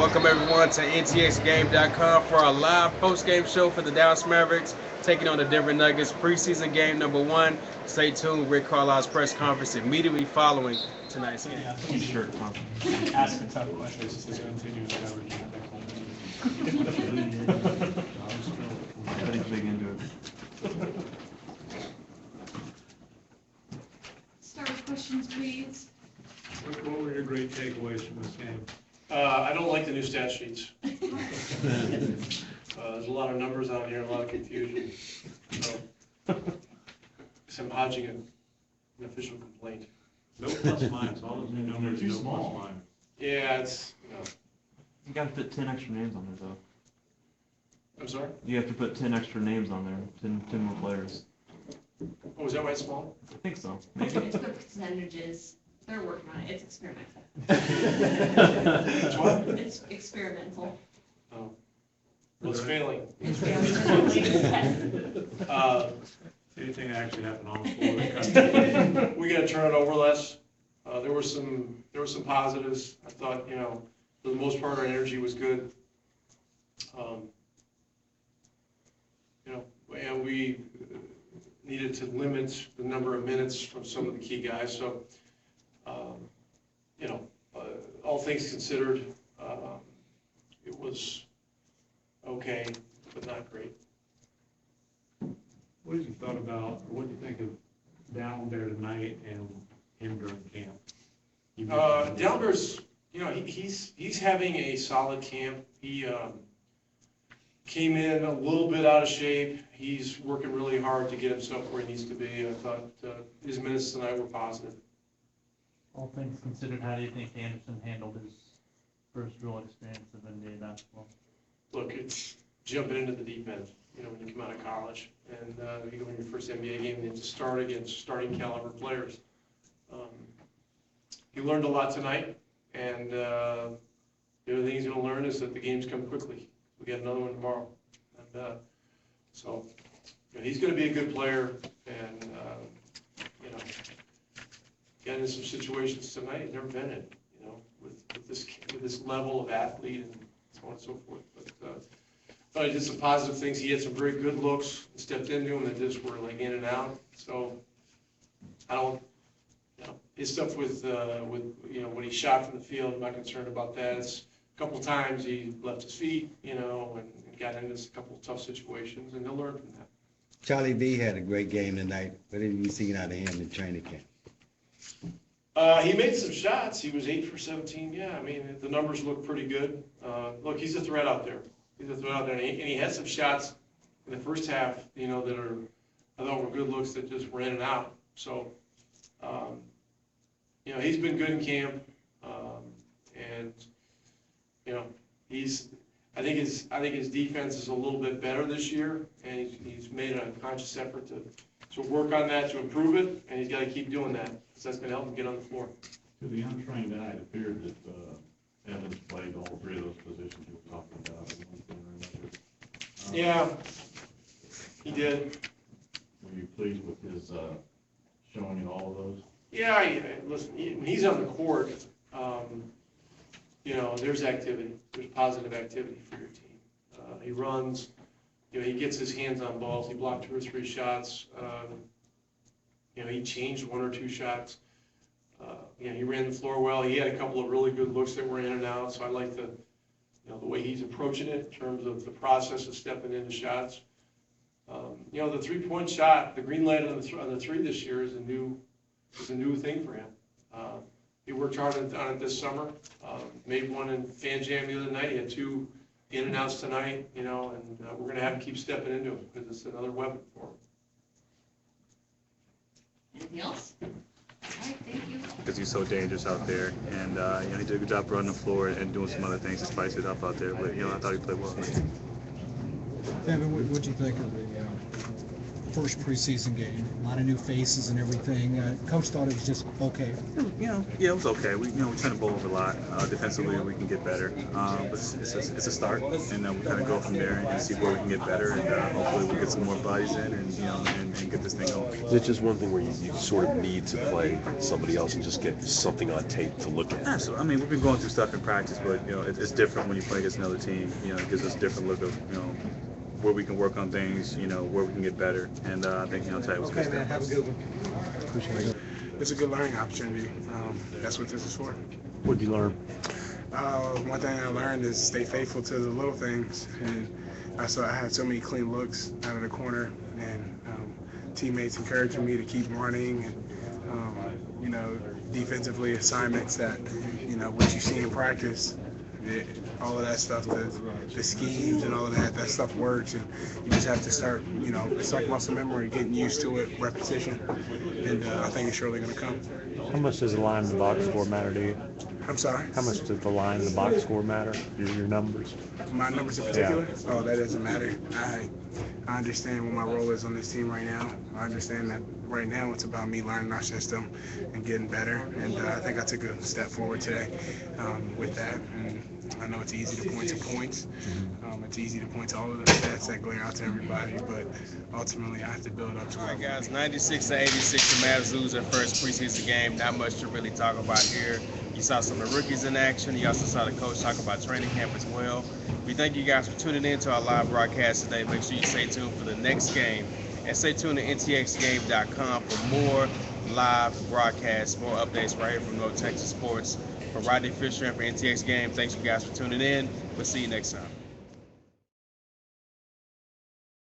Welcome everyone to ntxgame.com for our live post-game show for the Dallas Mavericks taking on the Denver Nuggets preseason game number 1. Stay tuned. Rick Carlisle's press conference immediately following tonight's game. T-shirt conference. Asking tough questions to continue to coverage. Everybody's big into it. Start with questions, please. What were your great takeaways from this game? I don't like the new stat sheets. There's a lot of numbers on here, a lot of confusion. So I'm hodging an official complaint. No plus minus, all those new numbers, Too no small. plus minus. Yeah, it's, You gotta put 10 extra names on there, though. I'm sorry? You have to put 10 extra names on there, 10 more players. Oh, is that why it's small? I think so. It's Maybe. the percentages. They're working on it. It's experimental. It's what? It's experimental. Oh. Well, it's failing. Experimental. Anything that actually happened on the floor that cut We gotta turn it over less. There were some positives. I thought, for the most part, our energy was good. And we needed to limit the number of minutes from some of the key guys. So, all things considered, it was okay, but not great. What have you thought about, or what do you think of down there tonight and him during camp? You mentioned- Delber's, he's having a solid camp. He came in a little bit out of shape. He's working really hard to get himself where he needs to be. I thought his minutes tonight were positive. All things considered, how do you think Anderson handled his first real experience of NBA basketball? Look, it's jumping into the deep end, when you come out of college. And you go in your first NBA game, and you have to start against starting caliber players. He learned a lot tonight, and the other thing he's going to learn is that the games come quickly. We got another one tomorrow. And so he's going to be a good player, and got into some situations tonight he's never been in, with this level of athlete and so on and so forth. But he did some positive things. He had some very good looks, stepped into them that just were like in and out. So I don't, his stuff with when he shot from the field, I'm not concerned about that. It's a couple of times he left his feet, and got into a couple of tough situations, and he'll learn from that. Charlie B had a great game tonight. What have you seen out of him in training camp? He made some shots. He was 8 for 17. Yeah, I mean, the numbers look pretty good. Look, he's a threat out there. And he had some shots in the first half, that I thought were good looks that just were in and out. So, he's been good in camp, and I think his defense is a little bit better this year, and he's made a conscious effort to work on that, to improve it, and he's got to keep doing that, because that's going to help him get on the floor. To the untrained eye, it appeared that Evans played all three of those positions you were talking about. In one thing or another. Yeah, he did. Were you pleased with his showing in all of those? Yeah, listen, when he's on the court, there's activity. There's positive activity for your team. He runs. He gets his hands on balls. He blocked 2 or 3 shots. He changed 1 or 2 shots. He ran the floor well. He had a couple of really good looks that were in and out. So I like the way he's approaching it in terms of the process of stepping into shots. The 3-point shot, the green light on the 3 this year is a new thing for him. He worked hard on it this summer. Made one in Fan Jam the other night. He had 2 in and outs tonight, and we're going to have to keep stepping into it because it's another weapon for him. Anything else? All right, thank you. Because he's so dangerous out there, and he did a good job running the floor and doing some other things to spice it up out there. But I thought he played well. Kevin, what do you think of first preseason game, a lot of new faces and everything. Coach thought it was just okay. Yeah, it was okay. We trying to bowl over a lot. Defensively, we can get better. But it's a start, and we kind of go from there and see where we can get better, and hopefully we'll get some more bodies in, and and get this thing going. Is it just one thing where you sort of need to play somebody else and just get something on tape to look at? Absolutely. I mean, we've been going through stuff in practice, but it's different when you play against another team. It gives us a different look of where we can work on things, where we can get better, and I think today was good stuff. Have a good one. It's a good learning opportunity. That's what this is for. What did you learn? One thing I learned is stay faithful to the little things, and I had so many clean looks out of the corner, and teammates encouraging me to keep running, and defensively assignments that what you see in practice. All of that stuff, the schemes and all of that stuff works, and you just have to start, it's like muscle memory, getting used to it, repetition, and I think it's surely going to come. How much does the line in the box score matter to you? I'm sorry? How much does the line in the box score matter? Your numbers? My numbers in particular? Yeah. Oh, that doesn't matter. I understand what my role is on this team right now. I understand that right now it's about me learning our system and getting better, and I think I took a step forward today with that. And I know it's easy to point to points. It's easy to point to all of the stats that glare out to everybody, but ultimately I have to build up to it. All right, guys, 96-86, the Mavs lose their first preseason game. Not much to really talk about here. You saw some of the rookies in action. You also saw the coach talk about training camp as well. We thank you guys for tuning in to our live broadcast today. Make sure you stay tuned for the next game, and stay tuned to ntxgame.com for more live broadcasts, more updates right here from North Texas Sports. For Rodney Fisher and for NTX Game, thanks you guys for tuning in. We'll see you next time.